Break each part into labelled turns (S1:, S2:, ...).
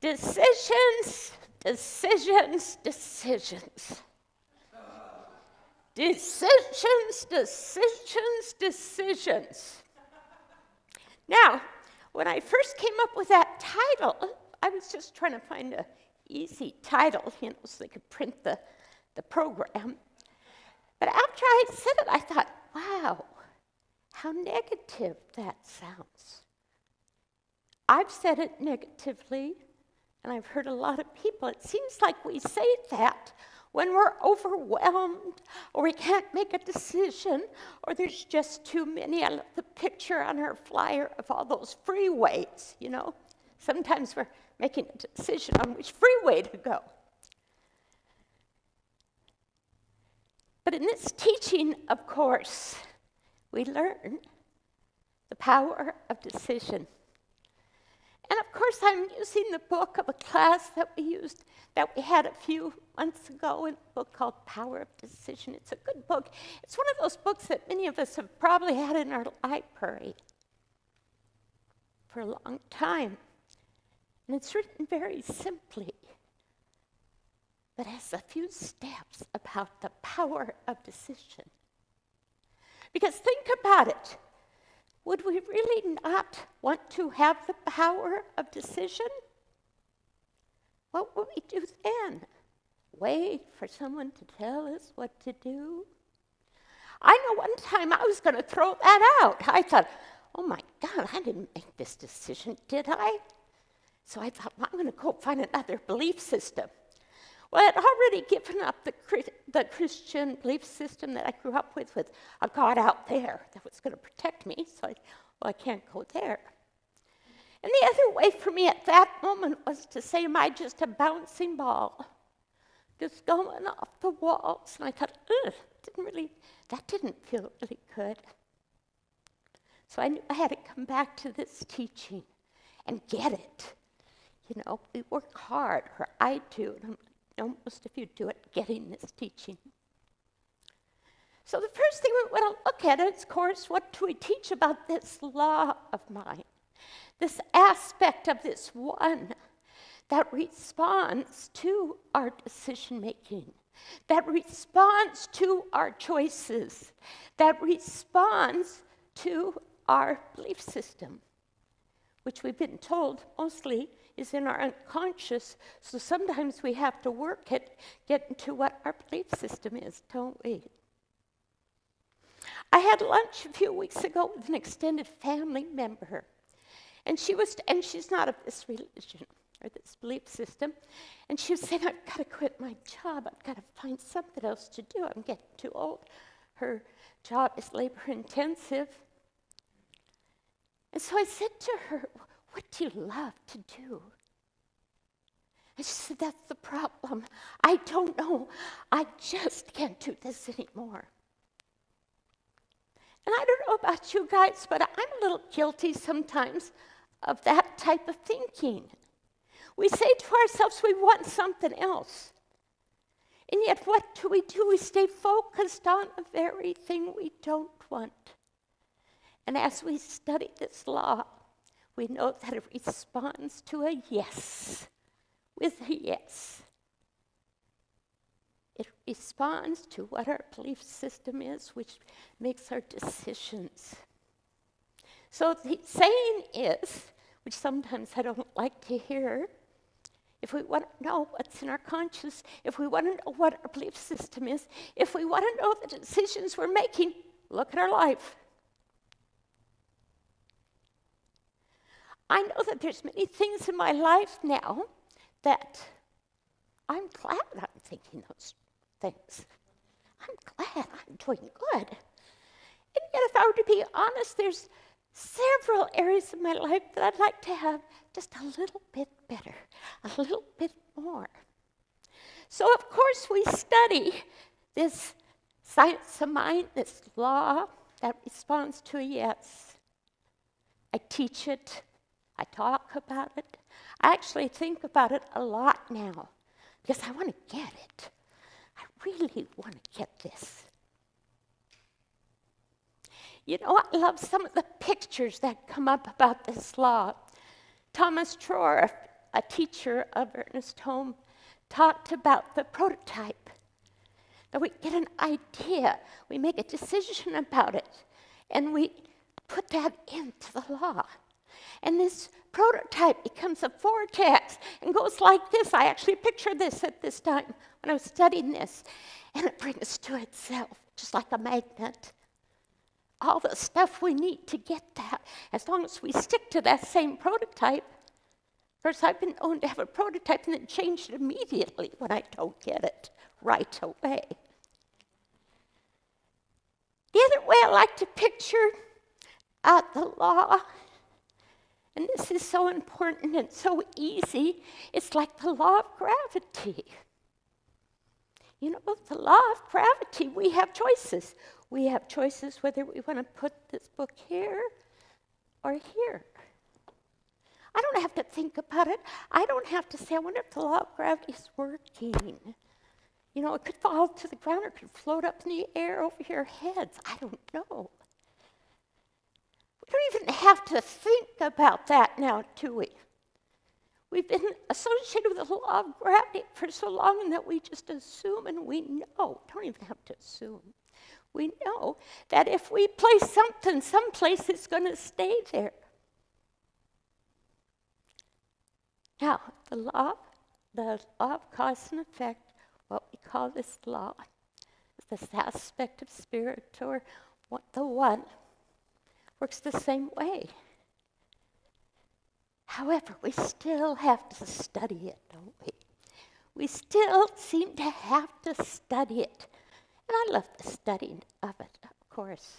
S1: Decisions, decisions, decisions. Decisions, decisions, decisions. Now, when I first came up with that title, I was just trying to find an easy title, so they could print the program. But after I said it, I thought, wow, how negative that sounds. I've said it negatively, and I've heard a lot of people. It seems like we say that when we're overwhelmed, or we can't make a decision, or there's just too many. I love the picture on our flyer of all those freeways, Sometimes we're making a decision on which freeway to go. But in this teaching, of course, we learn the power of decision. And of course, I'm using the book of a class that we had a few months ago, a book called Power of Decision. It's a good book. It's one of those books that many of us have probably had in our library for a long time. And it's written very simply, but has a few steps about the power of decision. Because think about it. Would we really not want to have the power of decision? What would we do then? Wait for someone to tell us what to do? I know one time I was going to throw that out. I thought, oh my God, I didn't make this decision, did I? So I thought, well, I'm going to go find another belief system. Well, I had already given up the Christian belief system that I grew up with a God out there that was going to protect me, so I can't go there. And the other way for me at that moment was to say, am I just a bouncing ball, just going off the walls? And I thought, that didn't feel really good. So I knew I had to come back to this teaching and get it. We work hard, or I do, and most of you do it, getting this teaching. So the first thing we want to look at is, of course, what do we teach about this law of mind? This aspect of this one that responds to our decision-making, that responds to our choices, that responds to our belief system, which we've been told mostly is in our unconscious, so sometimes we have to work at getting to what our belief system is, don't we? I had lunch a few weeks ago with an extended family member, and she's not of this religion or this belief system, and she was saying, I've got to quit my job, I've got to find something else to do, I'm getting too old. Her job is labor intensive. And so I said to her, what do you love to do? And she said, that's the problem. I don't know. I just can't do this anymore. And I don't know about you guys, but I'm a little guilty sometimes of that type of thinking. We say to ourselves we want something else. And yet what do? We stay focused on the very thing we don't want. And as we study this law, we know that it responds to a yes with a yes. It responds to what our belief system is, which makes our decisions. So the saying is, which sometimes I don't like to hear, if we want to know what's in our conscience, if we want to know what our belief system is, if we want to know the decisions we're making, look at our life. I know that there's many things in my life now that I'm glad I'm thinking those things. I'm glad I'm doing good. And yet, if I were to be honest, there's several areas of my life that I'd like to have just a little bit better, a little bit more. So, of course, we study this science of mind, this law that responds to a yes. I teach it. I talk about it. I actually think about it a lot now because I want to get it. I really want to get this. I love some of the pictures that come up about this law. Thomas Troer, a teacher of Ernest Holmes talked about the prototype. That we get an idea, we make a decision about it, and we put that into the law. And this prototype becomes a vortex and goes like this. I actually pictured this at this time when I was studying this. And it brings to itself, just like a magnet, all the stuff we need to get that. As long as we stick to that same prototype. Of course, I've been known to have a prototype and then change it immediately when I don't get it right away. The other way I like to picture the law, and this is so important and so easy, it's like the law of gravity. You know, the law of gravity, we have choices. We have choices whether we want to put this book here or here. I don't have to think about it. I don't have to say, I wonder if the law of gravity is working. You know, it could fall to the ground or it could float up in the air over your heads. I don't know. We don't even have to think about that now, do we? We've been associated with the law of gravity for so long that we just assume and we know. Don't even have to assume. We know that if we place something someplace, it's going to stay there. Now, the law of cause and effect, what we call this law, is this aspect of spirit or what the one, works the same way. However, we still have to study it, don't we? We still seem to have to study it. And I love the studying of it, of course.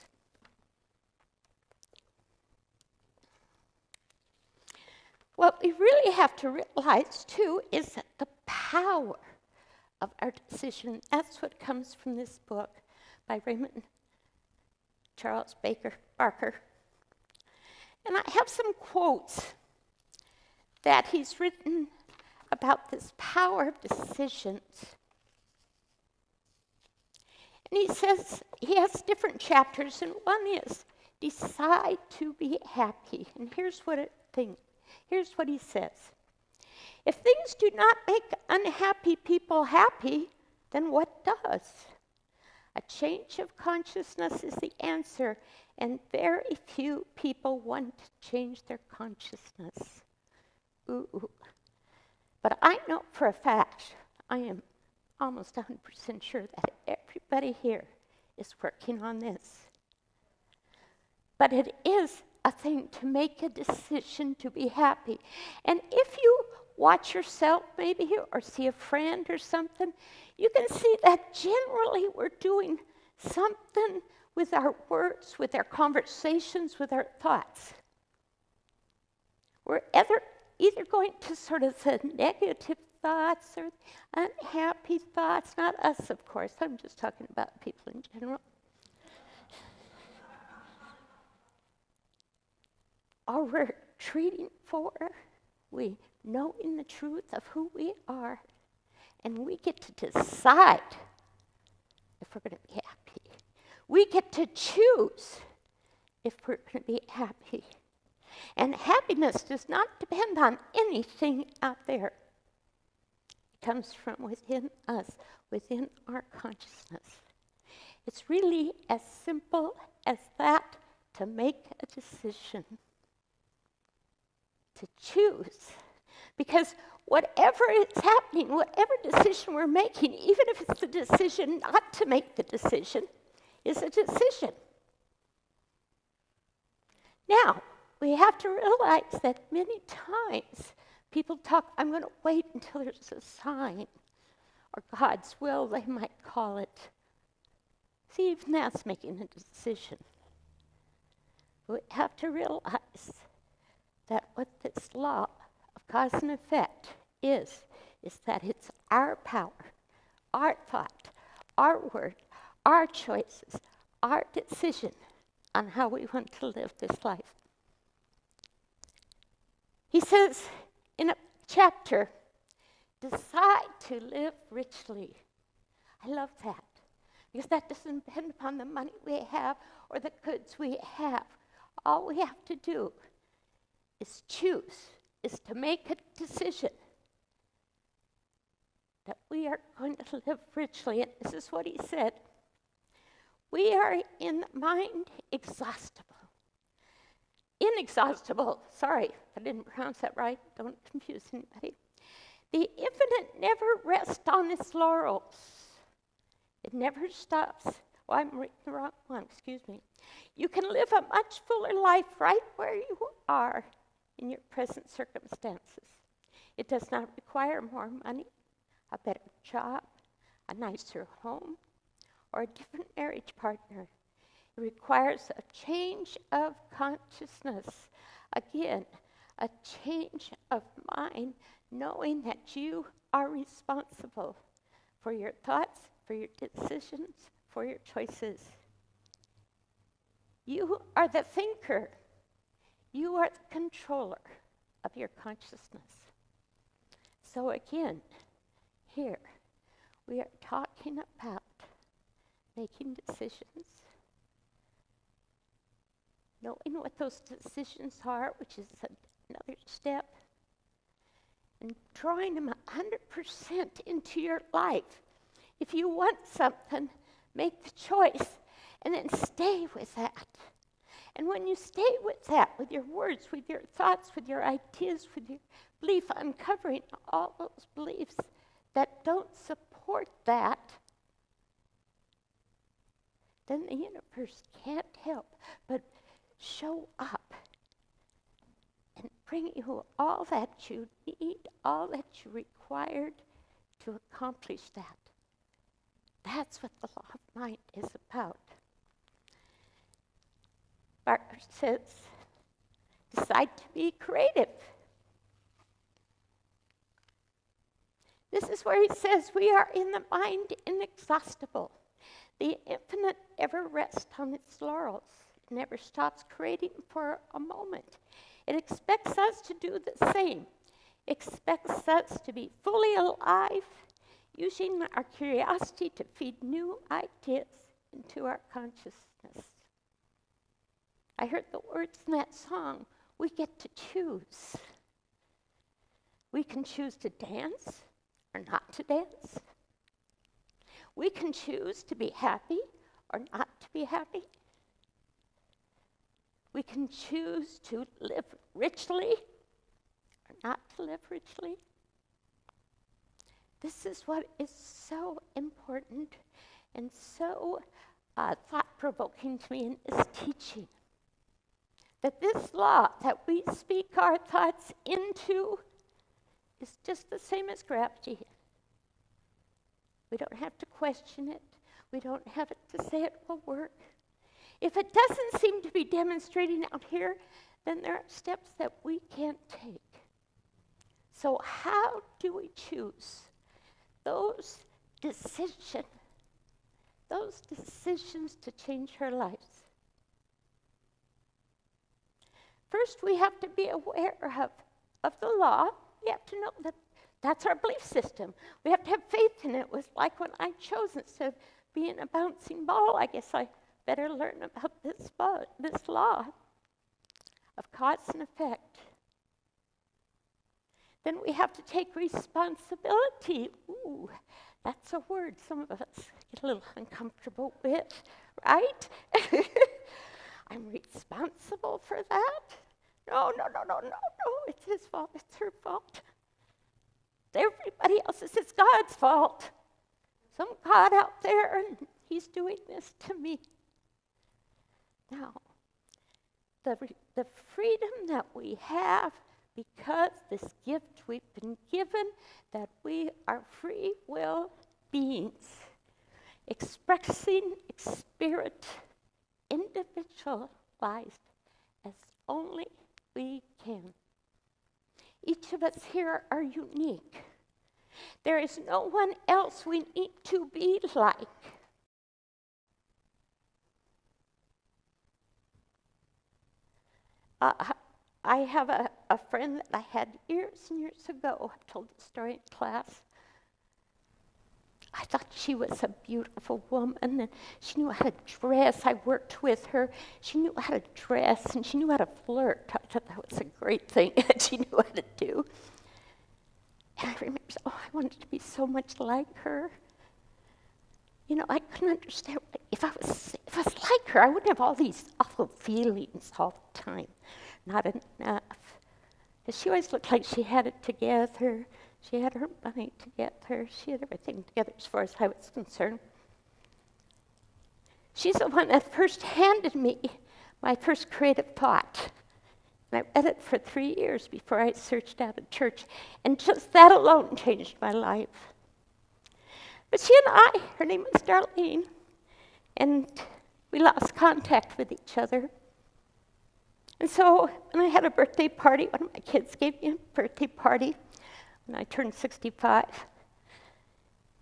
S1: What we really have to realize, too, is that the power of our decision, that's what comes from this book by Raymond Charles Barker. And I have some quotes that he's written about this power of decisions. And he says, he has different chapters, and one is decide to be happy. And here's what he says. If things do not make unhappy people happy, then what does? A change of consciousness is the answer, and very few people want to change their consciousness. Ooh. But I know for a fact, I am almost 100% sure that everybody here is working on this. But it is a thing to make a decision to be happy. And if you watch yourself maybe or see a friend or something, you can see that generally we're doing something with our words, with our conversations, with our thoughts. We're either going to sort of the negative thoughts or unhappy thoughts, not us, of course. I'm just talking about people in general. Or we're treating for, we knowing the truth of who we are, and we get to decide if we're going to be happy. We get to choose if we're going to be happy. And happiness does not depend on anything out there. It comes from within us, within our consciousness. It's really as simple as that, to make a decision, to choose. Because whatever is happening, whatever decision we're making, even if it's the decision not to make the decision, is a decision. Now, we have to realize that many times people talk, I'm going to wait until there's a sign, or God's will, they might call it. See, even that's making a decision. We have to realize that what this law of cause and effect is that it's our power, our thought, our word, our choices, our decision on how we want to live this life. He says in a chapter, decide to live richly. I love that, because that doesn't depend upon the money we have or the goods we have. All we have to do is choose, is to make a decision to live richly. And this is what he said. We are in mind exhaustible. Inexhaustible. Sorry, I didn't pronounce that right. Don't confuse anybody. The infinite never rests on its laurels. It never stops. Oh, I'm reading the wrong one, excuse me. You can live a much fuller life right where you are in your present circumstances. It does not require more money, a better job, a nicer home, or a different marriage partner. It requires a change of consciousness. Again, a change of mind, knowing that you are responsible for your thoughts, for your decisions, for your choices. You are the thinker. You are the controller of your consciousness. So again, here, we are talking about making decisions, knowing what those decisions are, which is another step, and drawing them 100% into your life. If you want something, make the choice, and then stay with that. And when you stay with that, with your words, with your thoughts, with your ideas, with your belief, uncovering all those beliefs that don't support that, then the universe can't help but show up and bring you all that you need, all that you required to accomplish that. That's what the law of mind is about. Barker says, decide to be creative. This is where he says we are in the mind inexhaustible. The infinite never rests on its laurels. It never stops creating for a moment. It expects us to do the same. It expects us to be fully alive, using our curiosity to feed new ideas into our consciousness. I heard the words in that song, we get to choose. We can choose to dance or not to dance. We can choose to be happy or not to be happy. We can choose to live richly or not to live richly. This is what is so important and so thought-provoking to me in this teaching. That this law that we speak our thoughts into is just the same as gravity. We don't have to question it. We don't have to say it will work. If it doesn't seem to be demonstrating out here, then there are steps that we can't take. So how do we choose those decisions to change our lives? First, we have to be aware of the law. We have to know that that's our belief system. We have to have faith in it. It was like when I chose, instead of being a bouncing ball, I guess I better learn about this law of cause and effect. Then we have to take responsibility. Ooh, that's a word some of us get a little uncomfortable with, right? I'm responsible for that? No, it's his fault, it's her fault. Everybody else's, it's God's fault. Some God out there, and he's doing this to me. Now, the freedom that we have because this gift we've been given, that we are free will beings, expressing spirit, individualized as only we can. Each of us here are unique. There is no one else we need to be like. I have a friend that I had years and years ago. I've told the story in class. I thought she was a beautiful woman, and she knew how to dress. I worked with her. She knew how to dress, and she knew how to flirt. I thought that was a great thing that she knew how to do. And I remember, I wanted to be so much like her. I couldn't understand. If I was like her, I wouldn't have all these awful feelings all the time. Not enough. But she always looked like she had it together. She had her money together. She had everything together as far as I was concerned. She's the one that first handed me my first creative thought. And I read it for 3 years before I searched out a church. And just that alone changed my life. But she and I, her name was Darlene, and we lost contact with each other. And so when I had a birthday party, one of my kids gave me a birthday party when I turned 65.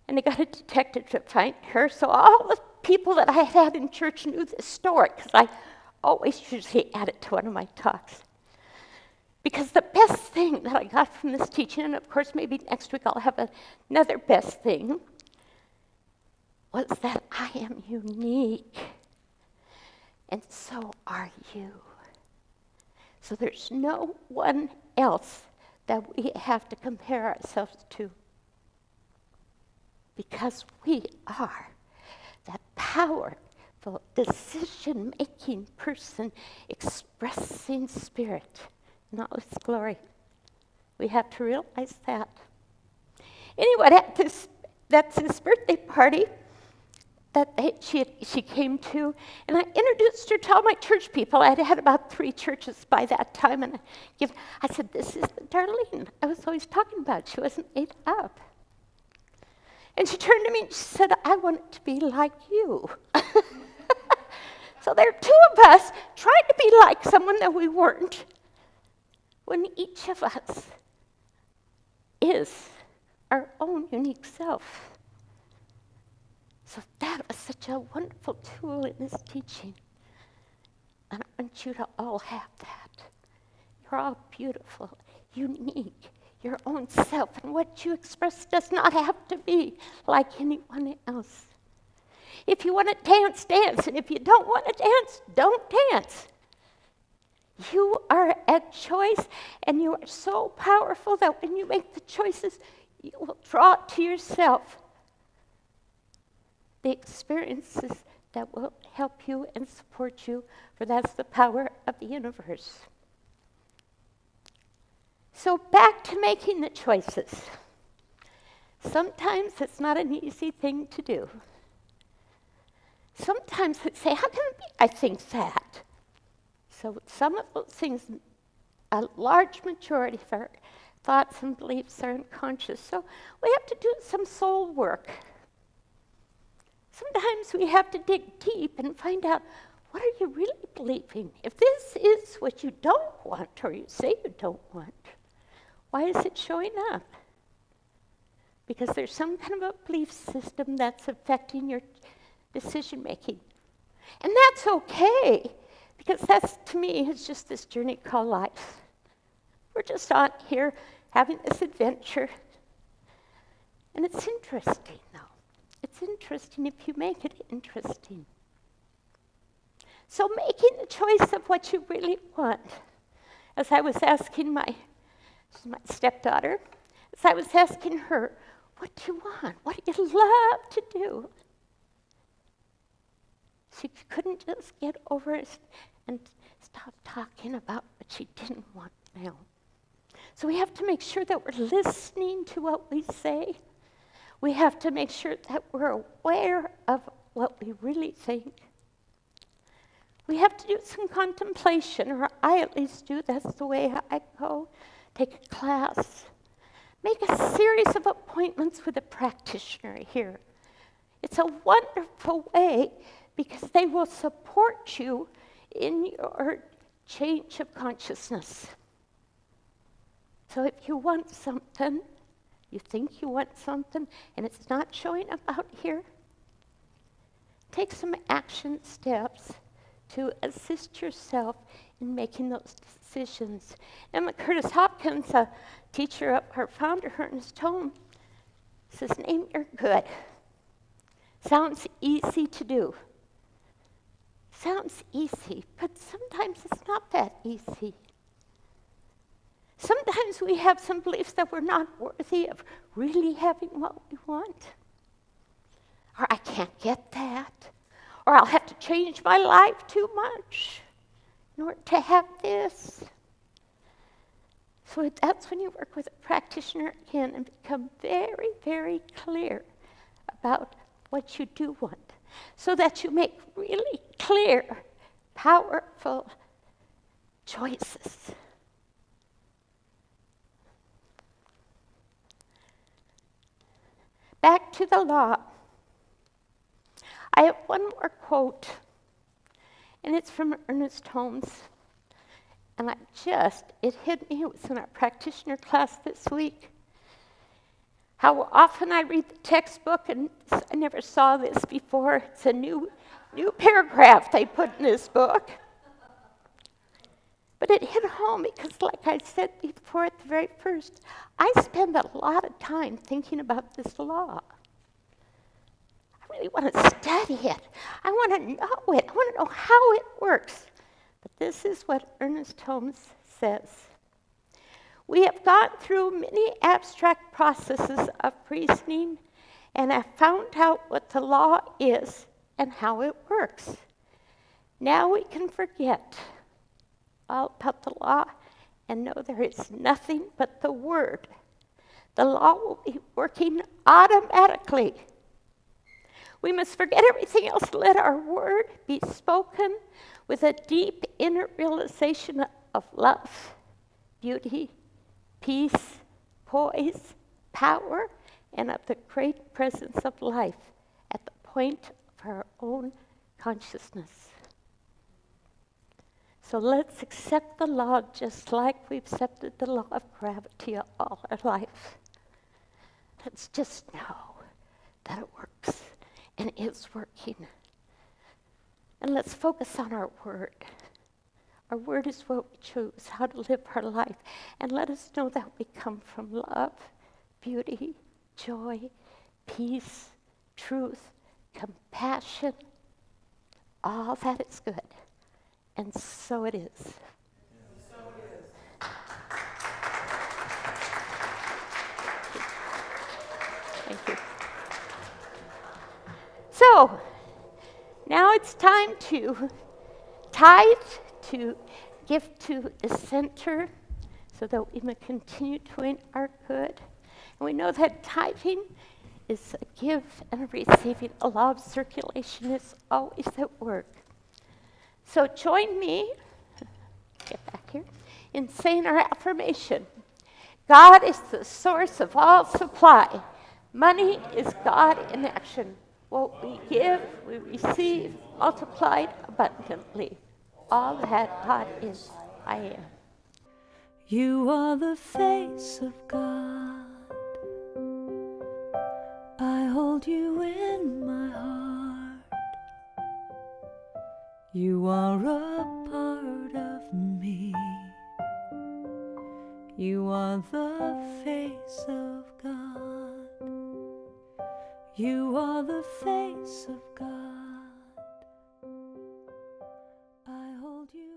S1: And they got a detective to find her. So all the people that I had in church knew this story, because I always usually add it to one of my talks. Because the best thing that I got from this teaching, and of course maybe next week I'll have another best thing, was that I am unique. And so are you. So there's no one else that we have to compare ourselves to. Because we are that powerful, decision-making person expressing Spirit in all its glory. We have to realize that. Anyway, that's this birthday party that she came to, and I introduced her to all my church people. I had about 3 churches by that time, and I said, this is the Darlene I was always talking about. She wasn't made up. And she turned to me and she said, I want it to be like you. So there are 2 of us trying to be like someone that we weren't, when each of us is our own unique self. So that was such a wonderful tool in this teaching. And I want you to all have that. You're all beautiful, unique, your own self. And what you express does not have to be like anyone else. If you want to dance, dance. And if you don't want to dance, don't dance. You are a choice, and you are so powerful that when you make the choices, you will draw to yourself the experiences that will help you and support you, for that's the power of the universe. So back to making the choices. Sometimes it's not an easy thing to do. Sometimes we say, how can it be I think that? So some of those things, a large majority of our thoughts and beliefs are unconscious. So we have to do some soul work. Sometimes we have to dig deep and find out, what are you really believing? If this is what you don't want, or you say you don't want, why is it showing up? Because there's some kind of a belief system that's affecting your decision making. And that's okay, because that's, to me, is just this journey called life. We're just on here having this adventure. And it's interesting, though. It's interesting if you make it interesting. So making the choice of what you really want. As I was asking my stepdaughter, as I was asking her, what do you want? What do you love to do? She couldn't just get over it and stop talking about what she didn't want now. So we have to make sure that we're listening to what we say. We have to make sure that we're aware of what we really think. We have to do some contemplation, or I at least do. That's the way I go. Take a class. Make a series of appointments with a practitioner here. It's a wonderful way because they will support you in your change of consciousness. So if you want something, you think you want something, and it's not showing up out here, take some action steps to assist yourself in making those decisions. Emma Curtis Hopkins, a teacher, her founder, Ernest Tome, says, name your good. Sounds easy to do. Sounds easy, but sometimes it's not that easy. Sometimes we have some beliefs that we're not worthy of really having what we want. or I can't get that, or I'll have to change my life too much in order to have this. So that's when you work with a practitioner again and become very, very clear about what you do want, so that you make really clear, powerful choices. Back to the law. I have one more quote, and it's from Ernest Holmes. And it hit me. It was in our practitioner class this week. How often I read the textbook, and I never saw this before. It's a new paragraph they put in this book. But it hit home because, like I said before at the very first, I spend a lot of time thinking about this law. I really want to study it. I want to know it. I want to know how it works. But this is what Ernest Holmes says. We have gone through many abstract processes of reasoning and have found out what the law is and how it works. Now we can forget all about the law and know there is nothing but the word. The law will be working automatically. We must forget everything else, let our word be spoken with a deep inner realization of love, beauty, peace, poise, power, and of the great presence of life at the point of our own consciousness. So let's accept the law just like we've accepted the law of gravity all our life. Let's just know that it works and is working. And let's focus on our word. Our word is what we choose, how to live our life. And let us know that we come from love, beauty, joy, peace, truth, compassion. All that is good. And so it is.
S2: So it is.
S1: Thank you. So, now it's time to tithe, to give to the center so that we may continue doing our good. And we know that tithing is a give and a receiving. A law of circulation is always at work. So join me, get back here, in saying our affirmation. God is the source of all supply. Money is God in action. What we give, we receive, multiplied abundantly. All that God is, I am.
S3: You are the face of God. I hold you in my heart. You are a part of me. You are the face of God. You are the face of God. I hold you.